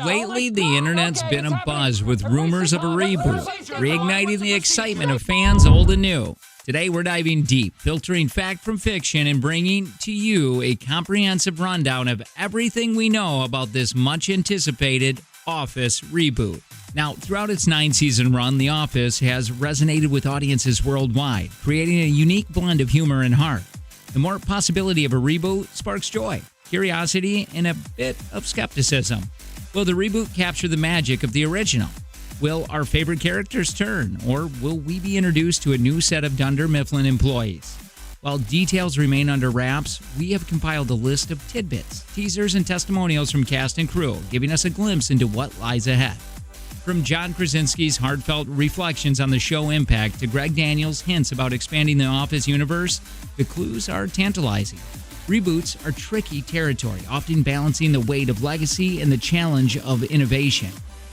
Lately, the internet's been abuzz with rumors of a reboot, reigniting the excitement of fans old and new. Today, we're diving deep, filtering fact from fiction, and bringing to you a comprehensive rundown of everything we know about this much-anticipated Office reboot. Now, throughout its 9-season run, The Office has resonated with audiences worldwide, creating a unique blend of humor and heart. The more possibility of a reboot sparks joy, curiosity, and a bit of skepticism. Will the reboot capture the magic of the original? Will our favorite characters turn, or will we be introduced to a new set of Dunder Mifflin employees? While details remain under wraps, we have compiled a list of tidbits, teasers, and testimonials from cast and crew, giving us a glimpse into what lies ahead. From John Krasinski's heartfelt reflections on the show impact to Greg Daniels' hints about expanding the Office universe, the clues are tantalizing. Reboots are tricky territory, often balancing the weight of legacy and the challenge of innovation.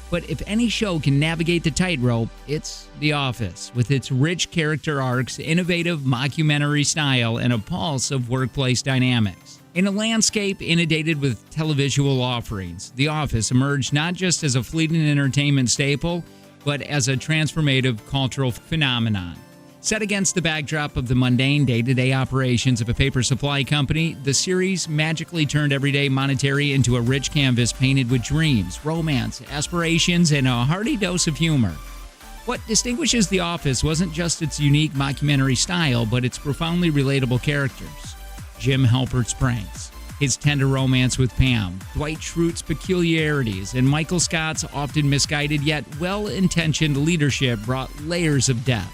But if any show can navigate the tightrope, it's The Office, with its rich character arcs, innovative mockumentary style, and a pulse of workplace dynamics. In a landscape inundated with televisual offerings, The Office emerged not just as a fleeting entertainment staple, but as a transformative cultural phenomenon. Set against the backdrop of the mundane day-to-day operations of a paper supply company, the series magically turned everyday monetary into a rich canvas painted with dreams, romance, aspirations, and a hearty dose of humor. What distinguishes The Office wasn't just its unique mockumentary style, but its profoundly relatable characters. Jim Halpert's pranks, his tender romance with Pam, Dwight Schrute's peculiarities, and Michael Scott's often misguided yet well-intentioned leadership brought layers of depth,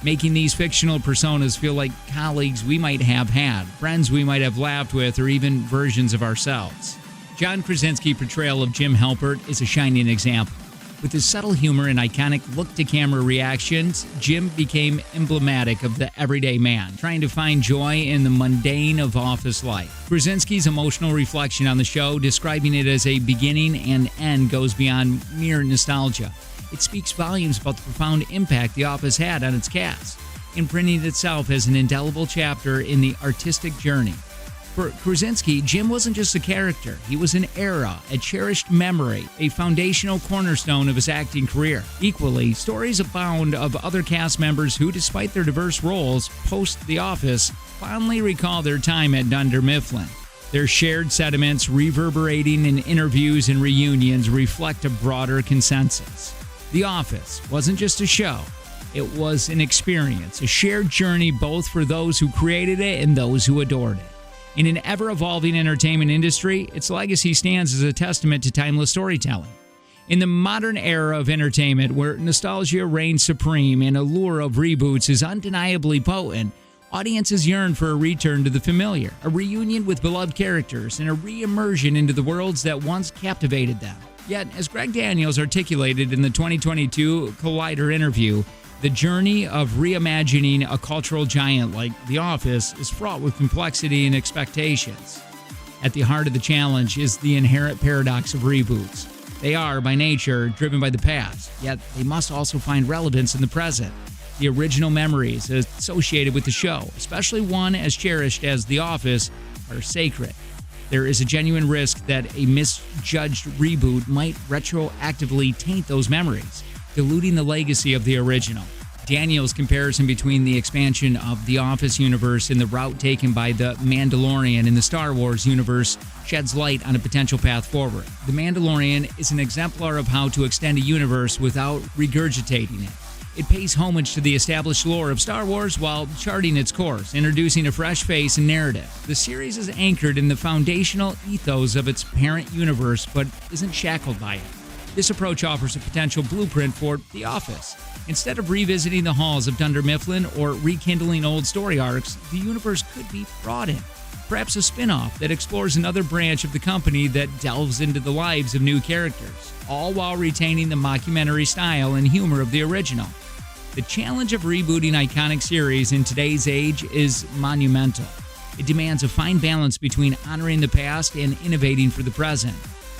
making these fictional personas feel like colleagues we might have had, friends we might have laughed with, or even versions of ourselves. John Krasinski's portrayal of Jim Halpert is a shining example. With his subtle humor and iconic look-to-camera reactions, Jim became emblematic of the everyday man, trying to find joy in the mundane of office life. Krasinski's emotional reflection on the show, describing it as a beginning and end, goes beyond mere nostalgia. It speaks volumes about the profound impact The Office had on its cast, imprinting itself as an indelible chapter in the artistic journey. For Krasinski, Jim wasn't just a character. He was an era, a cherished memory, a foundational cornerstone of his acting career. Equally, stories abound of other cast members who, despite their diverse roles post The Office, fondly recall their time at Dunder Mifflin. Their shared sentiments, reverberating in interviews and reunions, reflect a broader consensus. The Office wasn't just a show. It was an experience, a shared journey both for those who created it and those who adored it. In an ever-evolving entertainment industry, its legacy stands as a testament to timeless storytelling. In the modern era of entertainment, where nostalgia reigns supreme and allure of reboots is undeniably potent, audiences yearn for a return to the familiar, a reunion with beloved characters, and a re-immersion into the worlds that once captivated them. Yet, as Greg Daniels articulated in the 2022 Collider interview, the journey of reimagining a cultural giant like The Office is fraught with complexity and expectations. At the heart of the challenge is the inherent paradox of reboots. They are, by nature, driven by the past, yet they must also find relevance in the present. The original memories associated with the show, especially one as cherished as The Office, are sacred. There is a genuine risk that a misjudged reboot might retroactively taint those memories, diluting the legacy of the original. Daniel's comparison between the expansion of the Office universe and the route taken by The Mandalorian in the Star Wars universe sheds light on a potential path forward. The Mandalorian is an exemplar of how to extend a universe without regurgitating it. It pays homage to the established lore of Star Wars while charting its course, introducing a fresh face and narrative. The series is anchored in the foundational ethos of its parent universe, but isn't shackled by it. This approach offers a potential blueprint for The Office. Instead of revisiting the halls of Dunder Mifflin or rekindling old story arcs, the universe could be broadened. Perhaps a spin-off that explores another branch of the company that delves into the lives of new characters, all while retaining the mockumentary style and humor of the original. The challenge of rebooting iconic series in today's age is monumental. It demands a fine balance between honoring the past and innovating for the present.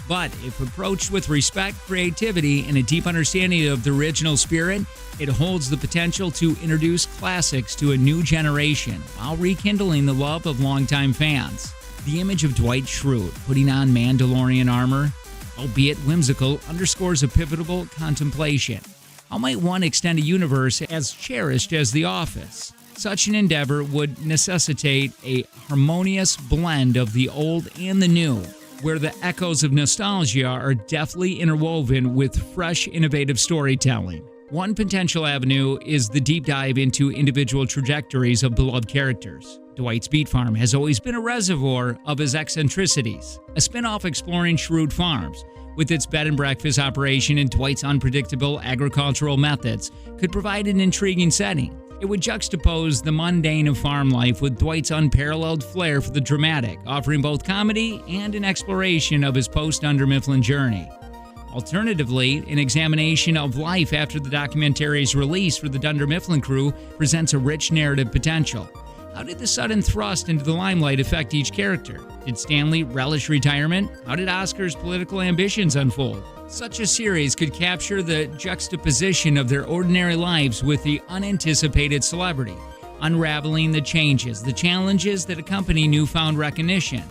But if approached with respect, creativity, and a deep understanding of the original spirit, it holds the potential to introduce classics to a new generation while rekindling the love of longtime fans. The image of Dwight Schrute putting on Mandalorian armor, albeit whimsical, underscores a pivotal contemplation. How might one extend a universe as cherished as The Office? Such an endeavor would necessitate a harmonious blend of the old and the new, where the echoes of nostalgia are deftly interwoven with fresh, innovative storytelling. One potential avenue is the deep dive into individual trajectories of beloved characters. Dwight's Beet Farm has always been a reservoir of his eccentricities, a spin-off exploring Shrewd Farms, with its bed and breakfast operation and Dwight's unpredictable agricultural methods, could provide an intriguing setting. It would juxtapose the mundane of farm life with Dwight's unparalleled flair for the dramatic, offering both comedy and an exploration of his post-Dunder Mifflin journey. Alternatively, an examination of life after the documentary's release for the Dunder Mifflin crew presents a rich narrative potential. How did the sudden thrust into the limelight affect each character? Did Stanley relish retirement? How did Oscar's political ambitions unfold? Such a series could capture the juxtaposition of their ordinary lives with the unanticipated celebrity, unraveling the changes, the challenges that accompany newfound recognition.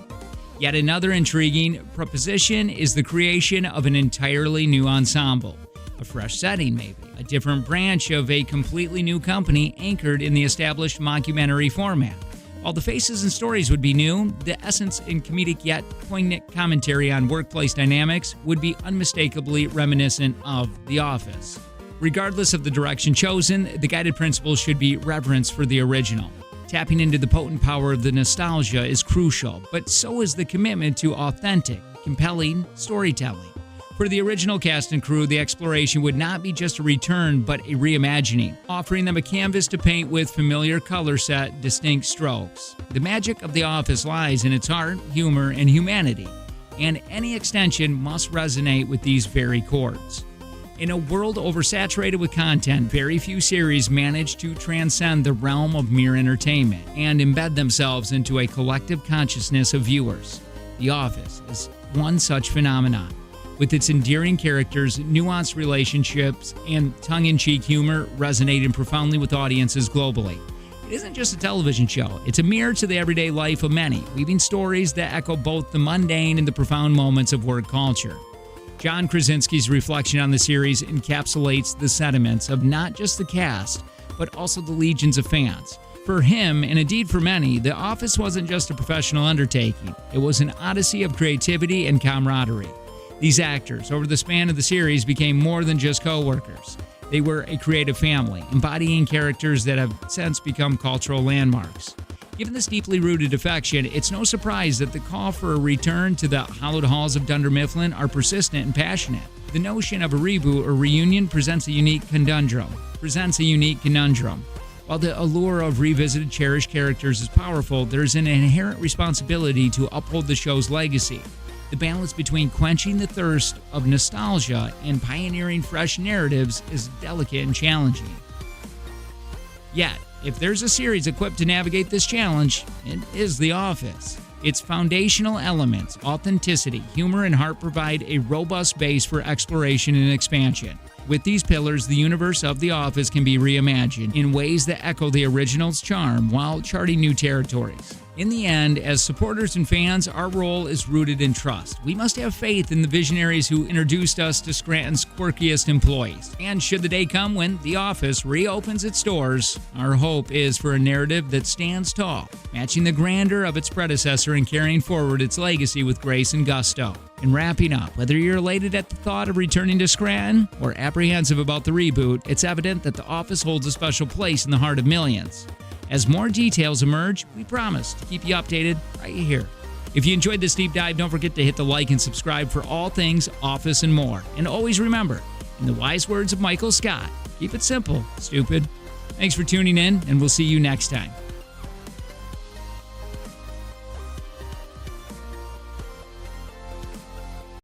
Yet another intriguing proposition is the creation of an entirely new ensemble. A fresh setting, maybe. A different branch of a completely new company anchored in the established mockumentary format. While the faces and stories would be new, the essence in comedic yet poignant commentary on workplace dynamics would be unmistakably reminiscent of The Office. Regardless of the direction chosen, the guided principle should be reverence for the original. Tapping into the potent power of the nostalgia is crucial, but so is the commitment to authentic, compelling storytelling. For the original cast and crew, the exploration would not be just a return, but a reimagining, offering them a canvas to paint with familiar color set, distinct strokes. The magic of The Office lies in its heart, humor, and humanity, and any extension must resonate with these very chords. In a world oversaturated with content, very few series manage to transcend the realm of mere entertainment and embed themselves into a collective consciousness of viewers. The Office is one such phenomenon. With its endearing characters, nuanced relationships, and tongue-in-cheek humor resonating profoundly with audiences globally. It isn't just a television show, it's a mirror to the everyday life of many, weaving stories that echo both the mundane and the profound moments of work culture. John Krasinski's reflection on the series encapsulates the sentiments of not just the cast, but also the legions of fans. For him, and indeed for many, The Office wasn't just a professional undertaking, it was an odyssey of creativity and camaraderie. These actors, over the span of the series, became more than just co-workers. They were a creative family, embodying characters that have since become cultural landmarks. Given this deeply rooted affection, it's no surprise that the call for a return to the hallowed halls of Dunder Mifflin are persistent and passionate. The notion of a reboot or reunion presents a unique conundrum. While the allure of revisited cherished characters is powerful, there's an inherent responsibility to uphold the show's legacy. The balance between quenching the thirst of nostalgia and pioneering fresh narratives is delicate and challenging. Yet, if there's a series equipped to navigate this challenge, it is The Office. Its foundational elements, authenticity, humor, and heart provide a robust base for exploration and expansion. With these pillars, the universe of The Office can be reimagined in ways that echo the original's charm while charting new territories. In the end, as supporters and fans, our role is rooted in trust. We must have faith in the visionaries who introduced us to Scranton's quirkiest employees. And should the day come when The Office reopens its doors, our hope is for a narrative that stands tall, matching the grandeur of its predecessor and carrying forward its legacy with grace and gusto. And wrapping up, whether you're elated at the thought of returning to Scranton or apprehensive about the reboot, it's evident that The Office holds a special place in the heart of millions. As more details emerge, we promise to keep you updated right here. If you enjoyed this deep dive, don't forget to hit the like and subscribe for all things Office and more. And always remember, in the wise words of Michael Scott, keep it simple, stupid. Thanks for tuning in, and we'll see you next time.